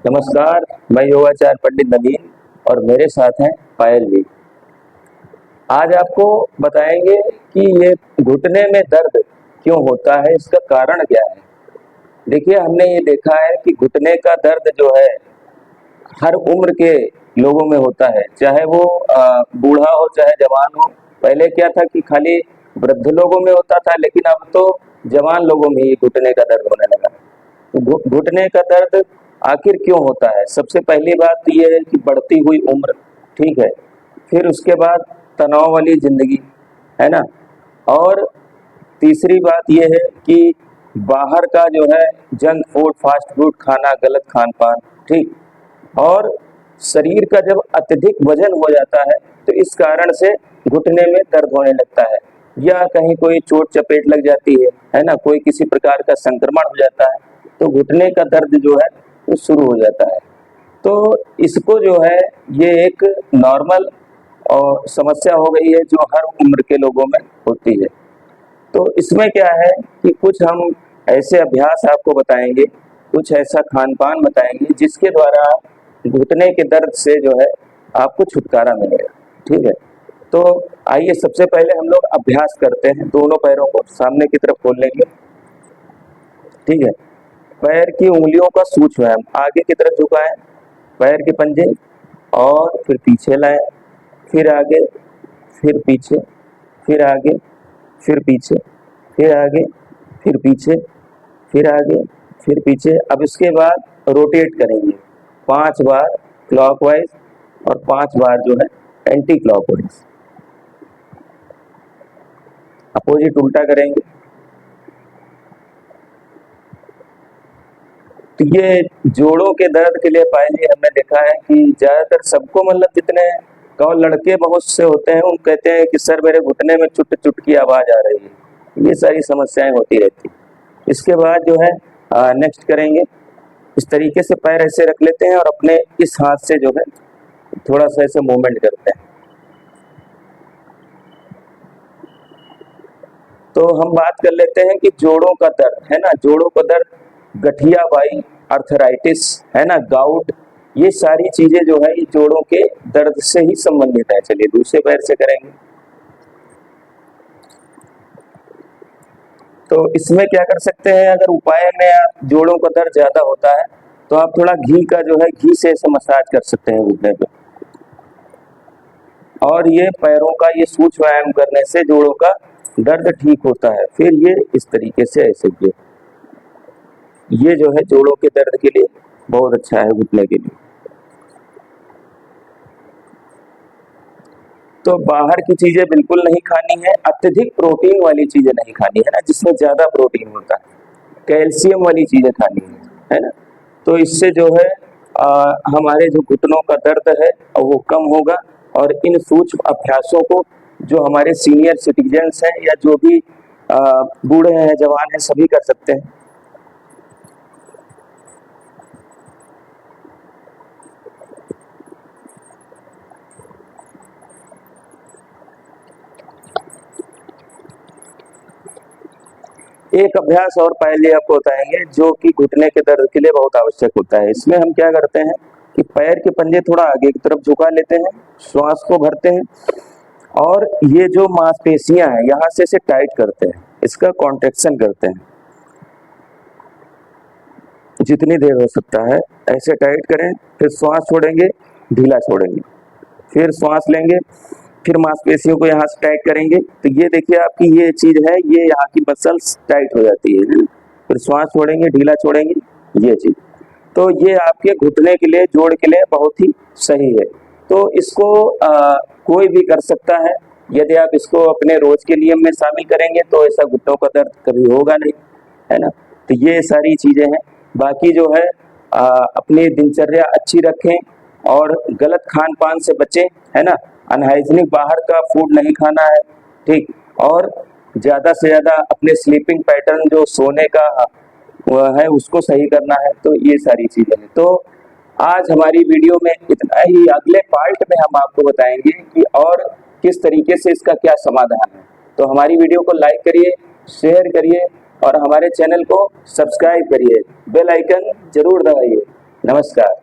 नमस्कार। मैं योगाचार्य पंडित नवीन और मेरे साथ हैं पायल जी। आज आपको बताएंगे कि ये घुटने में दर्द क्यों होता है, इसका कारण क्या है। देखिए, हमने ये देखा है कि घुटने का दर्द जो है हर उम्र के लोगों में होता है, चाहे वो बूढ़ा हो चाहे जवान हो। पहले क्या था कि खाली वृद्ध लोगों में होता था, लेकिन अब तो जवान लोगों में ही घुटने का दर्द होने लगा। घुटने का दर्द आखिर क्यों होता है? सबसे पहली बात तो ये है कि बढ़ती हुई उम्र, ठीक है। फिर उसके बाद तनाव वाली जिंदगी, है ना। और तीसरी बात ये है कि बाहर का जो है जंक फूड, फास्ट फूड खाना, गलत खान पान, ठीक। और शरीर का जब अत्यधिक वजन हो जाता है तो इस कारण से घुटने में दर्द होने लगता है, या कहीं कोई चोट चपेट लग जाती है ना, कोई किसी प्रकार का संक्रमण हो जाता है तो घुटने का दर्द जो है वो शुरू हो जाता है। तो इसको जो है ये एक नॉर्मल और समस्या हो गई है जो हर उम्र के लोगों में होती है। तो इसमें क्या है कि कुछ हम ऐसे अभ्यास आपको बताएंगे, कुछ ऐसा खान पान बताएंगे जिसके द्वारा घुटने के दर्द से जो है आपको छुटकारा मिलेगा, ठीक है। तो आइए सबसे पहले हम लोग अभ्यास करते हैं। दोनों पैरों को सामने की तरफ खोल लेंगे, ठीक है। पैर की उंगलियों का सूक्ष्म व्यायाम, आगे की तरफ झुकाएं पैर के पंजे और फिर पीछे लाएं, फिर आगे, फिर पीछे, फिर आगे, फिर पीछे, फिर आगे, फिर पीछे, फिर आगे, फिर पीछे। अब इसके बाद रोटेट करेंगे 5 बार क्लॉकवाइज और 5 बार जो है एंटी क्लॉकवाइज, अपोजिट उल्टा करेंगे। तो ये जोड़ों के दर्द के लिए पायल जी हमने देखा है कि ज्यादातर सबको, मतलब जितने कहो लड़के बहुत से होते हैं, उन कहते हैं कि सर मेरे घुटने में चुट चुट की आवाज आ रही है। ये सारी समस्याएं होती रहती। इसके बाद जो है नेक्स्ट करेंगे, इस तरीके से पैर ऐसे रख लेते हैं और अपने इस हाथ से जो है थोड़ा सा ऐसे मूवमेंट करते हैं। तो हम बात कर लेते हैं कि जोड़ों का दर्द, है ना, जोड़ों का दर्द, गठिया बाई, अर्थराइटिस, है ना, गाउट, ये सारी चीजें जो है ये जोड़ों के दर्द से ही संबंधित है। चलिए दूसरे पैर से करेंगे। तो इसमें क्या कर सकते हैं, अगर उपाय में आप जोड़ों का दर्द ज्यादा होता है तो आप थोड़ा घी का जो है घी से ऐसे मसाज कर सकते हैं घुटने पे। और ये पैरों का ये सूक्ष्म व्यायाम करने से जोड़ों का दर्द ठीक होता है। फिर ये इस तरीके से ऐसे ये जो है जोड़ों के दर्द के लिए बहुत अच्छा है, घुटने के लिए। तो बाहर की चीजें बिल्कुल नहीं खानी है, अत्यधिक प्रोटीन वाली चीजें नहीं खानी है ना, जिसमें ज्यादा प्रोटीन होता है। कैल्शियम वाली चीजें खानी है ना। तो इससे जो है हमारे जो घुटनों का दर्द है वो कम होगा। और इन सूक्ष्म अभ्यासों को जो हमारे सीनियर सिटीजन्स हैं या जो भी बूढ़े हैं, जवान हैं, सभी कर सकते हैं। एक अभ्यास और पहले आपको बताएंगे जो कि घुटने के दर्द के लिए बहुत आवश्यक होता है। इसमें हम क्या करते हैं कि पैर के पंजे थोड़ा आगे की तरफ झुका लेते हैं, श्वास को भरते हैं और ये जो मांसपेशियां हैं यहाँ से इसे टाइट करते हैं, इसका कॉन्ट्रेक्शन करते हैं। जितनी देर हो सकता है ऐसे टाइट करें, फिर श्वास छोड़ेंगे, ढीला छोड़ेंगे, फिर श्वास लेंगे, फिर मांसपेशियों को यहाँ से टाइट करेंगे। तो ये देखिए आपकी ये चीज है, ये यहाँ की मसल्स टाइट हो जाती है। फिर श्वास छोड़ेंगे, ढीला छोड़ेंगे, ये चीज। तो ये आपके घुटने के लिए, जोड़ के लिए बहुत ही सही है। तो इसको कोई भी कर सकता है। यदि आप इसको अपने रोज के नियम में शामिल करेंगे तो ऐसा घुटनों का दर्द कभी होगा नहीं, है ना। तो ये सारी चीजें हैं। बाकी जो है अपनी दिनचर्या अच्छी रखें और गलत खान पान से बचें, है ना। अनहाइजीनिक बाहर का फूड नहीं खाना है, ठीक। और ज्यादा से ज्यादा अपने स्लीपिंग पैटर्न, जो सोने का है, उसको सही करना है। तो ये सारी चीजें हैं। तो आज हमारी वीडियो में इतना ही। अगले पार्ट में हम आपको बताएंगे कि और किस तरीके से इसका क्या समाधान है। तो हमारी वीडियो को लाइक करिए, शेयर करिए और हमारे चैनल को सब्सक्राइब करिए, बेल आइकन जरूर दबाइए। नमस्कार।